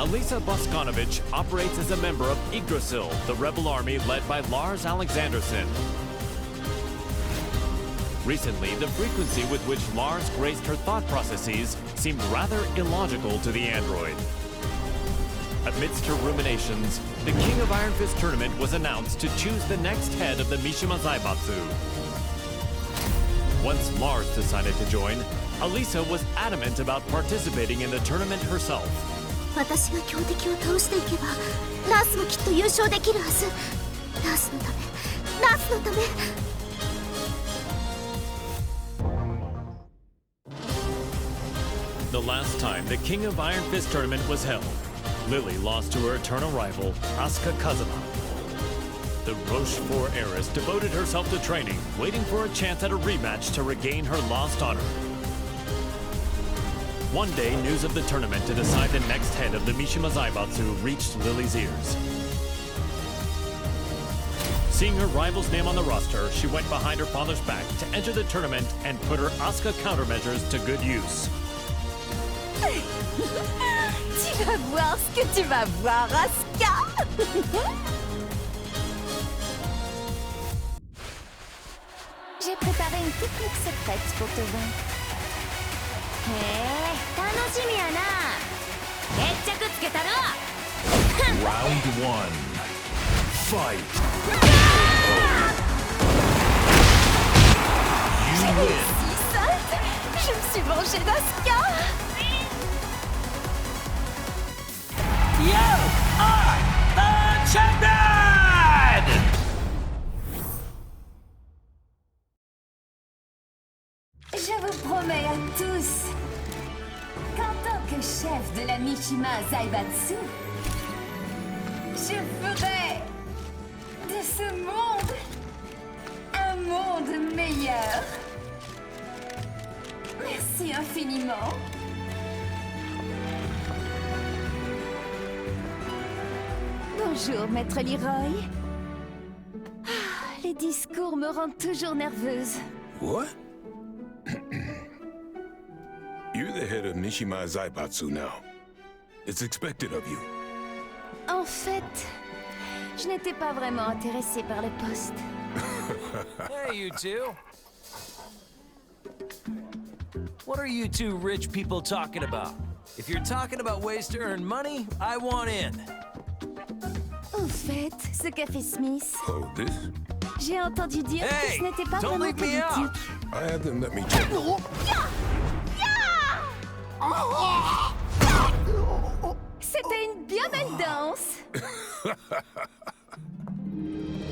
Elisa Boskanovich operates as a member of Yggdrasil, the rebel army led by Lars Alexanderson. Recently, the frequency with which Lars graced her thought processes seemed rather illogical to the android. Amidst her ruminations, the King of Iron Fist tournament was announced to choose the next head of the Mishima Zaibatsu. Once Lars decided to join, Elisa was adamant about participating in the tournament herself. 私が強敵を倒していけば、ナースもきっと優勝できるはず。ナースのため、ナースのため。The last time the King of Iron Fist tournament was held, Lily lost to her eternal rival, Asuka Kazama. The Rochefort heiress devoted herself to training, waiting for a chance at a rematch to regain her lost honor. One day, news of the tournament to decide the next head of the Mishima Zaibatsu reached Lily's ears. Seeing her rival's name on the roster, she went behind her father's back to enter the tournament and put her Asuka countermeasures to good use. Tu vas voir ce que tu vas voir, Asuka. J'ai préparé une technique secrète pour te vaincre. へえ、楽しみやな。決着つけたるわ。Round 1. Fight. You win. Si sainte, je me suis vengée d'Asuka. You are the champion! Je vous promets à tous qu'en tant que chef de la Mishima Zaibatsu, je ferai de ce monde un monde meilleur. Merci infiniment. Bonjour, maître Leroy. Ah, les discours me rendent toujours nerveuse. What? You're the head of Mishima Zaibatsu now. It's expected of you. En fait, je n'étais pas vraiment intéressée par le poste. Hey, you two. What are you two rich people talking about? If you're talking about ways to earn money, I want in. En fait, ce qu'a fait Smith, Oh, this? j'ai entendu dire que Hey, ce n'était pas don't vraiment leave me out. politique. I had them let me check. C'était une bien belle danse.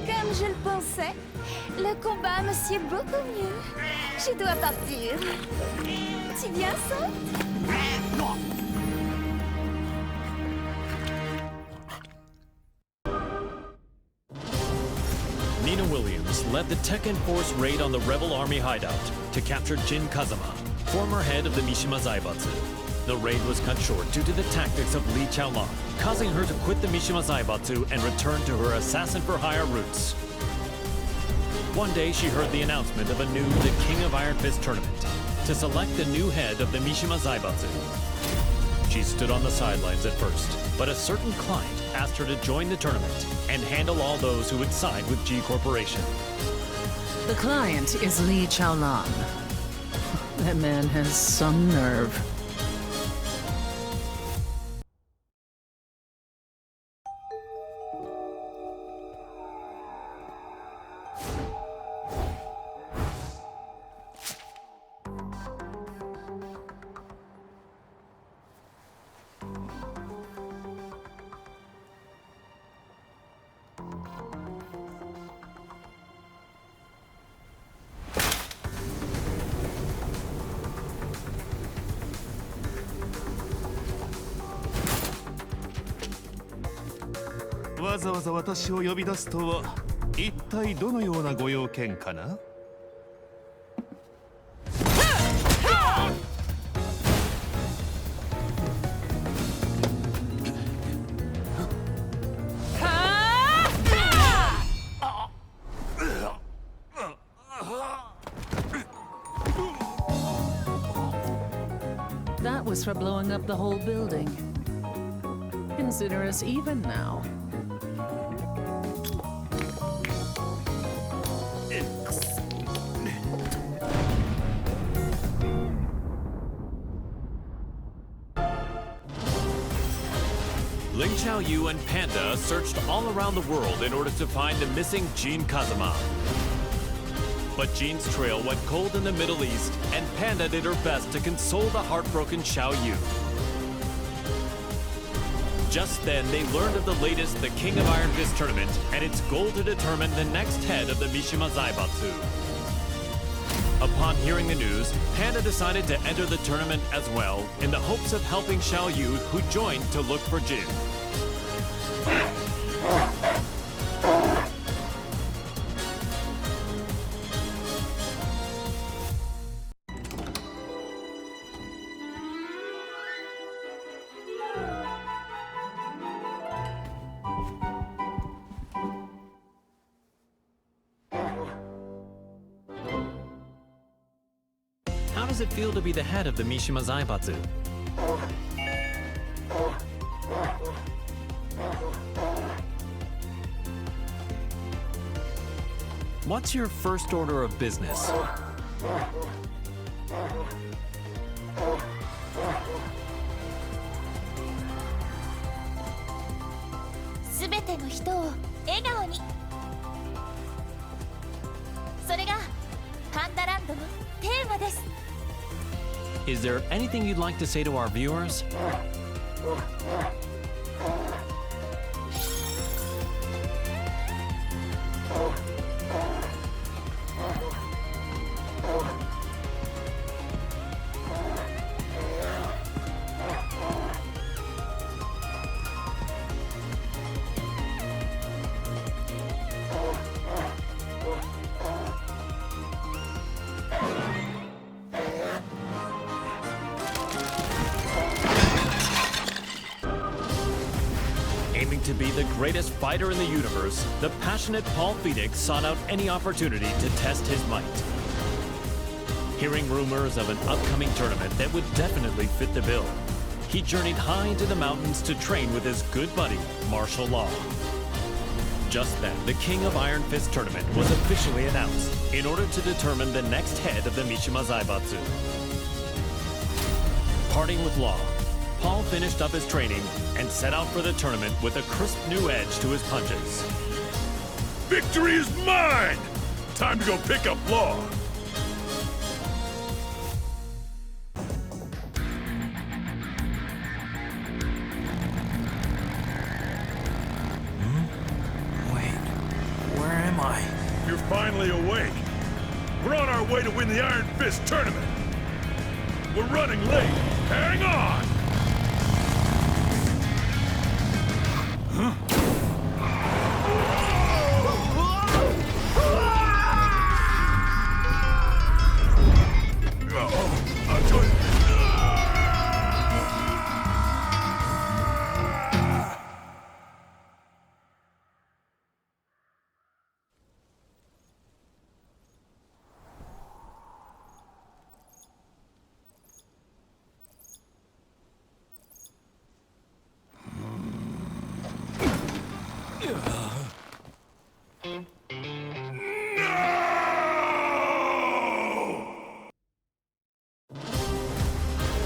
Comme je le pensais, le combat me sied beaucoup mieux. Je dois partir. Tu viens, ça? Nina Williams led the Tekken Force raid on the rebel army hideout to capture Jin Kazama, former head of the Mishima Zaibatsu. The raid was cut short due to the tactics of Li Chaolan, causing her to quit the Mishima Zaibatsu and return to her assassin-for-hire roots. One day, she heard the announcement of a new The King of Iron Fist tournament to select the new head of the Mishima Zaibatsu. She stood on the sidelines at first, but a certain client asked her to join the tournament and handle all those who would side with G Corporation. The client is Li Chaolan. That man has some nerve. Why わざわざ私を呼び出すとは一体どのようなご用件かな。That was for blowing up the whole building. consider us even now. Ling Xiaoyu and Panda searched all around the world in order to find the missing Jin Kazama. But Jin's trail went cold in the Middle East, and Panda did her best to console the heartbroken Xiaoyu. Just then, they learned of the latest The King of Iron Fist tournament and its goal to determine the next head of the Mishima Zaibatsu. Upon hearing the news, Panda decided to enter the tournament as well in the hopes of helping Xiaoyu, who joined to look for Jin. How does it feel to be the head of the Mishima Zaibatsu? What's your first order of business? すべての人を笑顔に。それがパンダランドのテーマです。 Is there anything you'd like to say to our viewers? Aiming to be the greatest fighter in the universe, the passionate Paul Phoenix sought out any opportunity to test his might. Hearing rumors of an upcoming tournament that would definitely fit the bill, he journeyed high into the mountains to train with his good buddy, Martial Law. Just then, the King of Iron Fist tournament was officially announced in order to determine the next head of the Mishima Zaibatsu. Parting with Law, Paul finished up his training and set out for the tournament with a crisp new edge to his punches. Victory is mine! Time to go pick up Law. Wait, where am I? You're finally awake. We're on our way to win the Iron Fist tournament. We're running late. Hang on!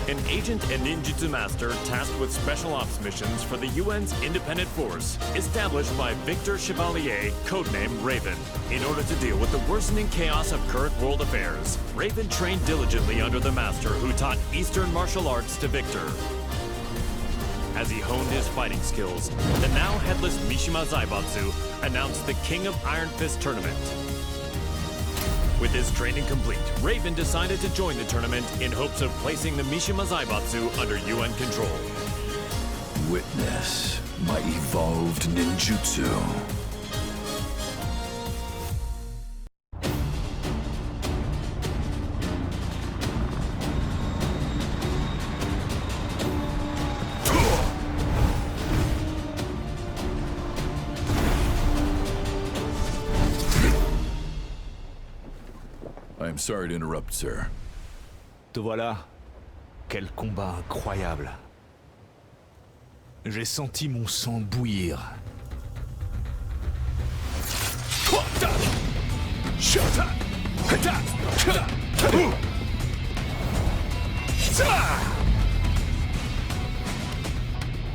An agent and ninjutsu master tasked with special ops missions for the UN's independent force, established by Victor Chevalier, codenamed Raven. In order to deal with the worsening chaos of current world affairs, Raven trained diligently under the master who taught Eastern martial arts to Victor. As he honed his fighting skills, the now headless Mishima Zaibatsu announced the King of Iron Fist tournament. With his training complete, Raven decided to join the tournament in hopes of placing the Mishima Zaibatsu under UN control. Witness my evolved ninjutsu. I'm sorry to interrupt, sir. Te voilà. Quel combat incroyable. J'ai senti mon sang bouillir.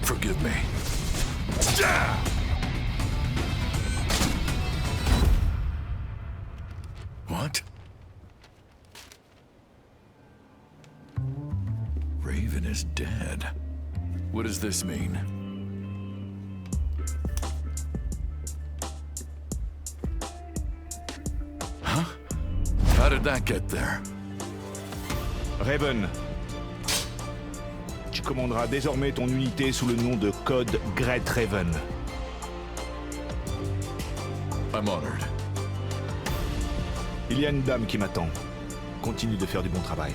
Forgive me. What? Raven is dead. What does this mean? Huh? How did that get there? Raven, tu commanderas désormais ton unité sous le nom de code Great Raven. I'm honored. Il y a une dame qui m'attend. Continue de faire du bon travail.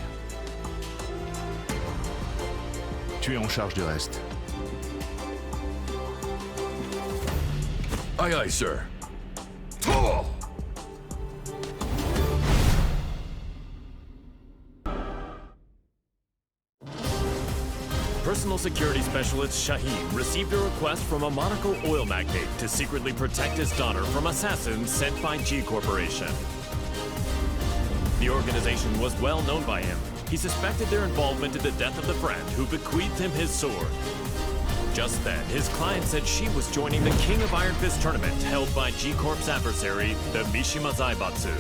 Tu es en charge du reste. Aye, aye, sir. Personal security specialist Shaheen received a request from a Monaco oil magnate to secretly protect his daughter from assassins sent by G Corporation. The organization was well known by him. He suspected their involvement in the death of the friend who bequeathed him his sword. Just then, his client said she was joining the King of Iron Fist tournament held by G Corp's adversary, the Mishima Zaibatsu.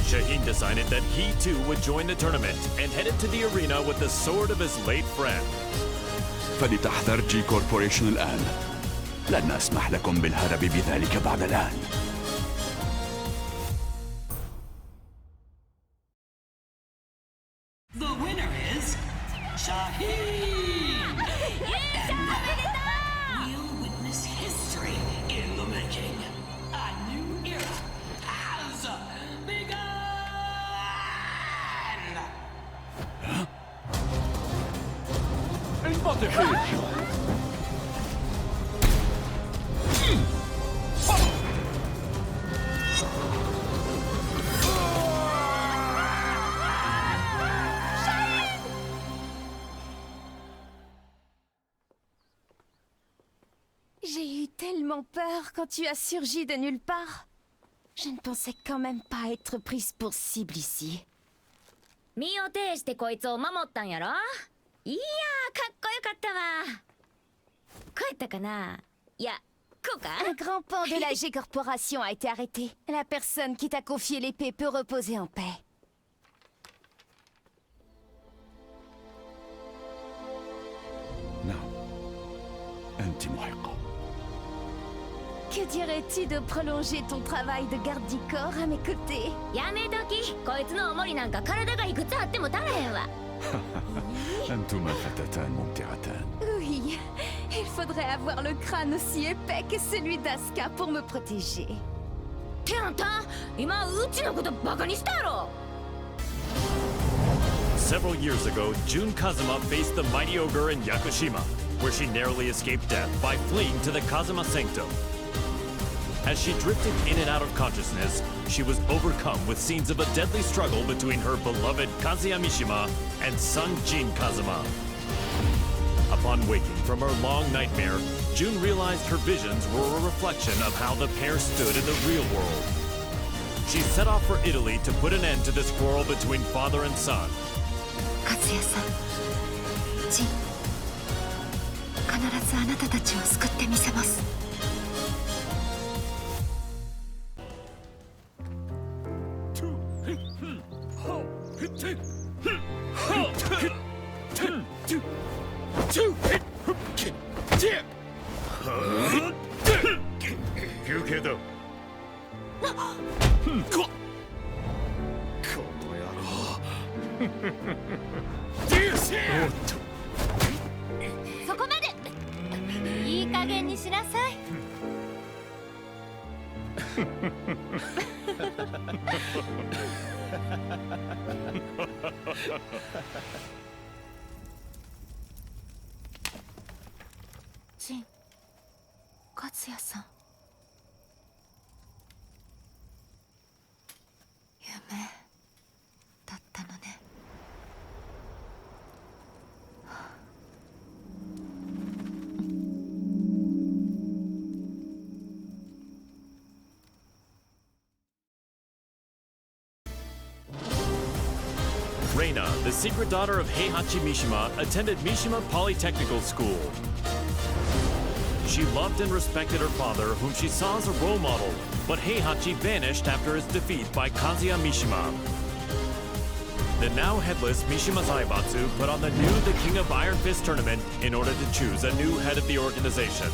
Shaheen decided that he too would join the tournament and headed to the arena with the sword of his late friend. فلتحذر جي كوربوريشن الآن. لن أسمح لكم بالهرب بذلك بعد الآن. The winner is Shaheen! We'll witness history in the making. A new era has begun! J'ai eu tellement peur quand tu as surgi de nulle part. Je ne pensais quand même pas être prise pour cible ici. 身を挺してこいつを守ったんやろ。いやー、かっこよかったわ。こうやったかな。いや、こうか。 Un grand pan de la G Corporation a été arrêté. La personne qui t'a confié l'épée peut reposer en paix. نعم. أنت محقة. Que dirais-tu de prolonger ton travail de garde du corps à mes côtés? やめとき。こいつのおもりなんか体がいくつあっても足らへんわ。أنتما فتاتان ممتعتان. Oui, il faudrait avoir le crâne aussi épais que celui d'Asuka pour me protéger. ってあんた、今うちのことバカにしたやろ。 Several years ago, Jun Kazuma faced the mighty ogre in Yakushima, where she narrowly escaped death by fleeing to the Kazuma Sanctum. As she drifted in and out of consciousness, she was overcome with scenes of a deadly struggle between her beloved Kazuya Mishima and son Jin Kazuma. Upon waking from her long nightmare, Jun realized her visions were a reflection of how the pair stood in the real world. She set off for Italy to put an end to this quarrel between father and son. 勝也さん、ジン、必ずあなたたちを救ってみせます。休憩だ。そこまで。いい加減にしなさい。ジン、勝也さん。夢だったのね。secret daughter of Heihachi Mishima, attended Mishima Polytechnical School. She loved and respected her father, whom she saw as a role model, but Heihachi vanished after his defeat by Kazuya Mishima. The now headless Mishima Zaibatsu put on the King of Iron Fist tournament in order to choose a new head of the organization.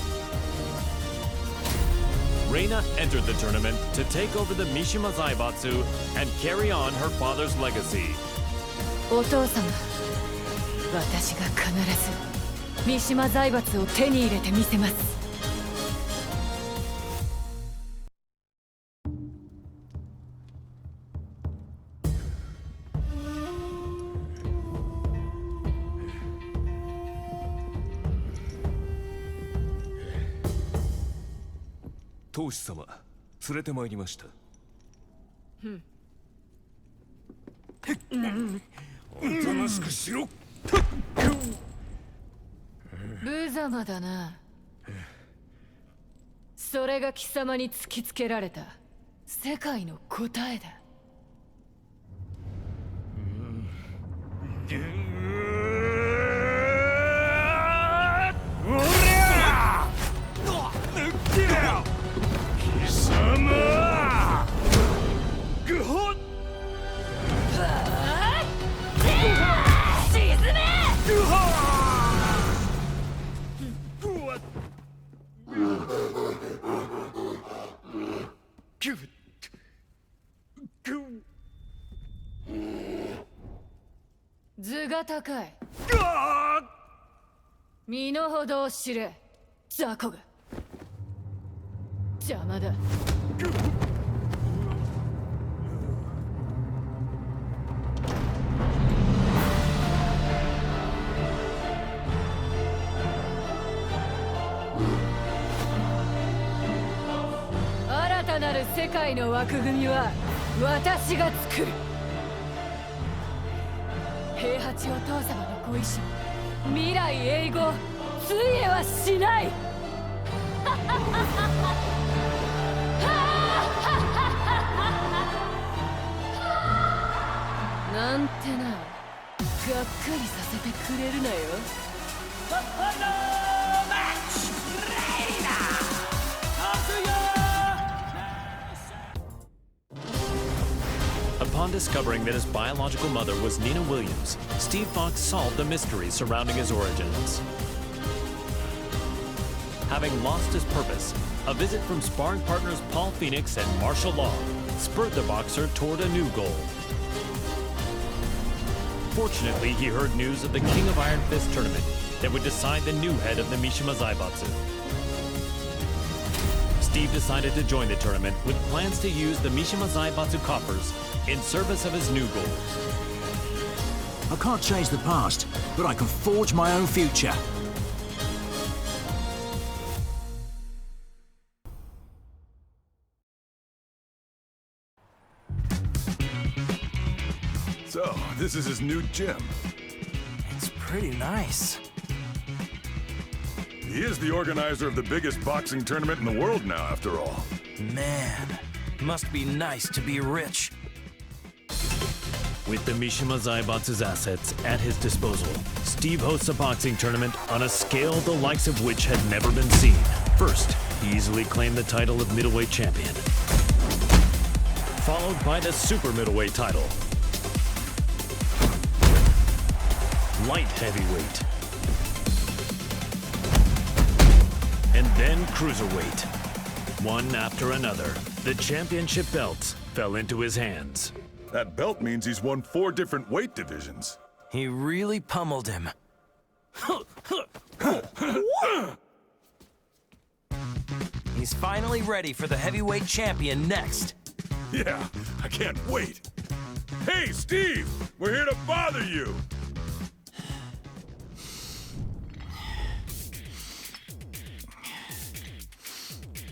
Reina entered the tournament to take over the Mishima Zaibatsu and carry on her father's legacy. お父様、私が必ず三島財閥を手に入れてみせます。当主様、連れてまいりました。おとなしくしろ。無様だな。それが貴様に突きつけられた世界の答えだ。おりゃ！抜けよ！貴様！ぐほっ！沈め！ぐほっ！図が高い。身の程を知れ、雑魚が。邪魔だ。新たなる世界の枠組みは私が作る。平八お父様のご意志、未来永劫ついえはしない。なんてな、がっかりさせてくれるなよ。Upon discovering that his biological mother was Nina Williams, Steve Fox solved the mystery surrounding his origins. Having lost his purpose, a visit from sparring partners Paul Phoenix and Martial Law spurred the boxer toward a new goal. Fortunately, he heard news of the King of Iron Fist tournament that would decide the new head of the Mishima Zaibatsu. Steve decided to join the tournament with plans to use the Mishima Zaibatsu coffers in service of his new goal. I can't change the past, but I can forge my own future. So, this is his new gym. It's pretty nice. He is the organizer of the biggest boxing tournament in the world now, after all. Man, must be nice to be rich. With the Mishima Zaibatsu's assets at his disposal, Steve hosts a boxing tournament on a scale the likes of which had never been seen. First, he easily claimed the title of middleweight champion, followed by the super middleweight title, light heavyweight, and then cruiserweight. One after another, the championship belts fell into his hands. That belt means he's won 4 different weight divisions. He really pummeled him. He's finally ready for the heavyweight champion next. Yeah, I can't wait. Hey, Steve! We're here to bother you!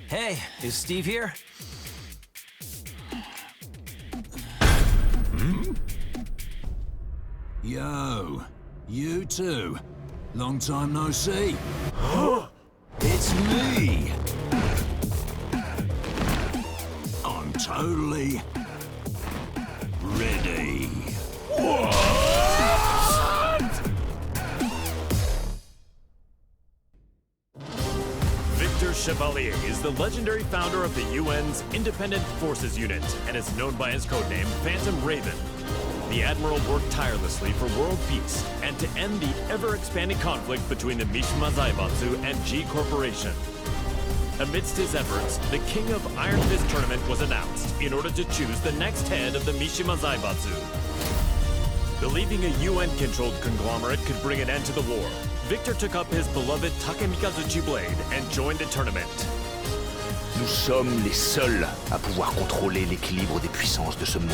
Hey, is Steve here? Yo, you too. Long time no see. It's me. I'm totally ready. Whoa! Victor Chevalier is the legendary founder of the UN's Independent Forces Unit and is known by his codename Phantom Raven. The Admiral worked tirelessly for world peace and to end the ever-expanding conflict between the Mishima Zaibatsu and G Corporation. Amidst his efforts, the King of Iron Fist tournament was announced in order to choose the next head of the Mishima Zaibatsu. Believing a UN-controlled conglomerate could bring an end to the war, Victor took up his beloved Takemikazuchi blade and joined the tournament. Nous sommes les seuls à pouvoir contrôler l'équilibre des puissances de ce monde.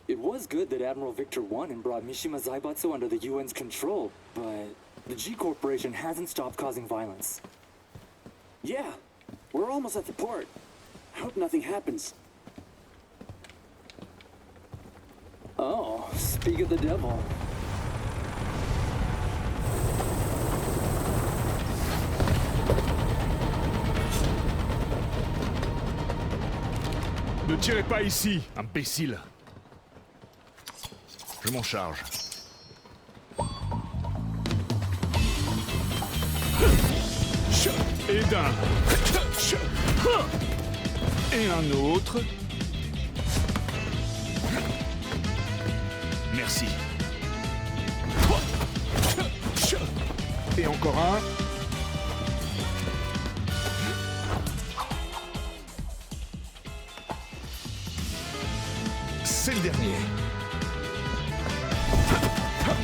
It was good that Admiral Victor won and brought Mishima Zaibatsu under the UN's control, but the G Corporation hasn't stopped causing violence. Yeah, we're almost at the port. I hope nothing happens. Oh, speak of the devil. Ne tirez pas ici, imbécile. Je m'en charge. Et d'un. Et un autre. Merci. Et encore un. C'est le dernier.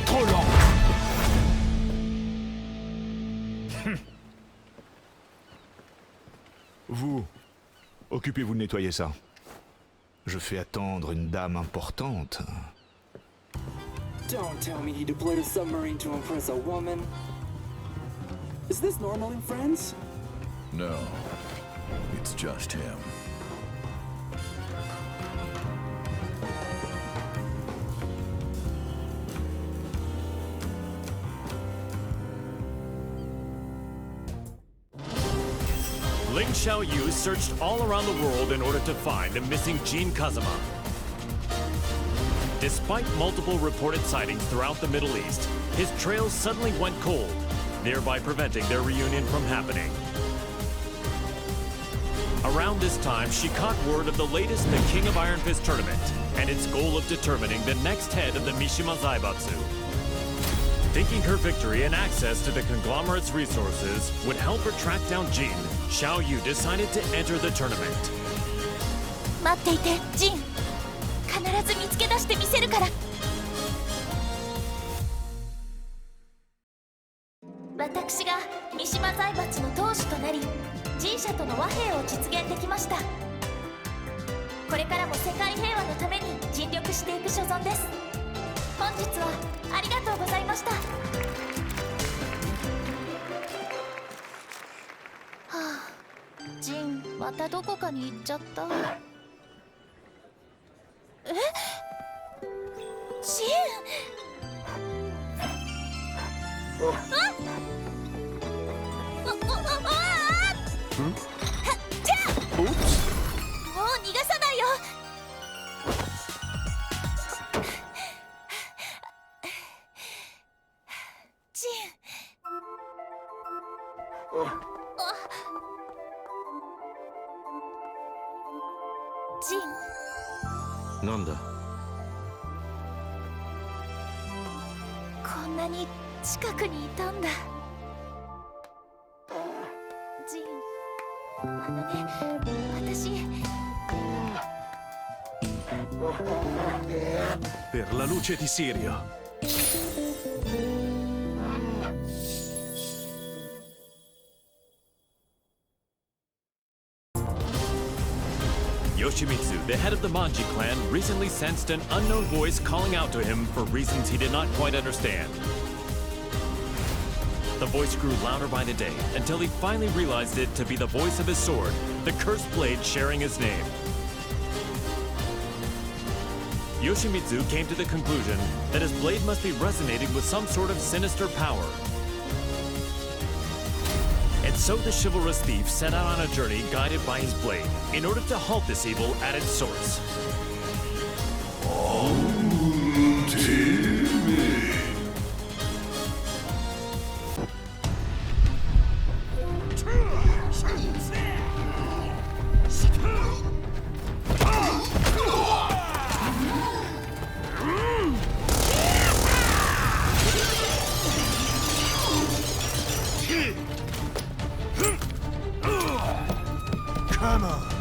Trop lent. Vous, occupez-vous de nettoyer ça. Je fais attendre une dame importante. Don't tell me he deployed a submarine to impress a woman. Is this normal in France? No, it's just him. Ling Xiaoyu searched all around the world in order to find the missing Jin Kazama. Despite multiple reported sightings throughout the Middle East, his trail suddenly went cold, thereby preventing their reunion from happening. Around this time, she caught word of the latest The King of Iron Fist tournament and its goal of determining the next head of the Mishima Zaibatsu. Thinking her victory and access to the conglomerate's resources would help her track down Jin, Xiaoyu decided to enter the tournament. 待っていて、ジン。必ず見つけ出してみせるから。私が三島財閥の当主となり、G社との和平を実現できました。これからも世界平和のために尽力していく所存です。本日はありがとうございました。はあ、ジン、またどこかに行っちゃった。え？ジン！じゃあ！もう逃がさないよ！ジン。ジン。なんだ？こんなに近くにいたんだ。ジン、私。Per la luce di Sirio. Yoshimitsu, the head of the Manji clan, recently sensed an unknown voice calling out to him for reasons he did not quite understand. The voice grew louder by the day until he finally realized it to be the voice of his sword, the cursed blade sharing his name. Yoshimitsu came to the conclusion that his blade must be resonating with some sort of sinister power. And And so the chivalrous thief set out on a journey guided by his blade in order to halt this evil at its source. Come on.